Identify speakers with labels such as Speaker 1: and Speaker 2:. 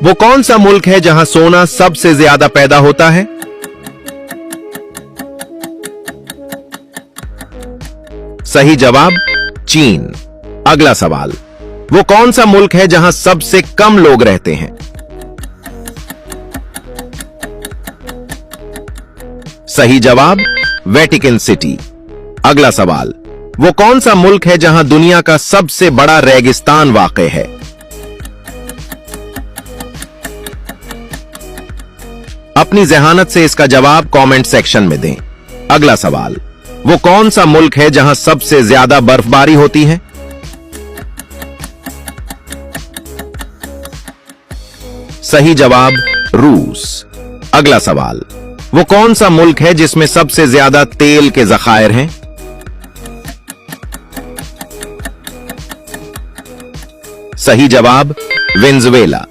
Speaker 1: वो कौन सा मुल्क है जहां सोना सबसे ज्यादा पैदा होता है? सही जवाब चीन। अगला सवाल, वो कौन सा मुल्क है जहां सबसे कम लोग रहते हैं? सही जवाब वेटिकन सिटी। अगला सवाल, वो कौन सा मुल्क है जहां दुनिया का सबसे बड़ा रेगिस्तान वाक़ है? अपनी ज़हानत से इसका जवाब कमेंट सेक्शन में दें। अगला सवाल, वो कौन सा मुल्क है जहां सबसे ज्यादा बर्फबारी होती है? सही जवाब रूस। अगला सवाल, वो कौन सा मुल्क है जिसमें सबसे ज्यादा तेल के ज़खायर हैं? सही जवाब वेनेजुएला।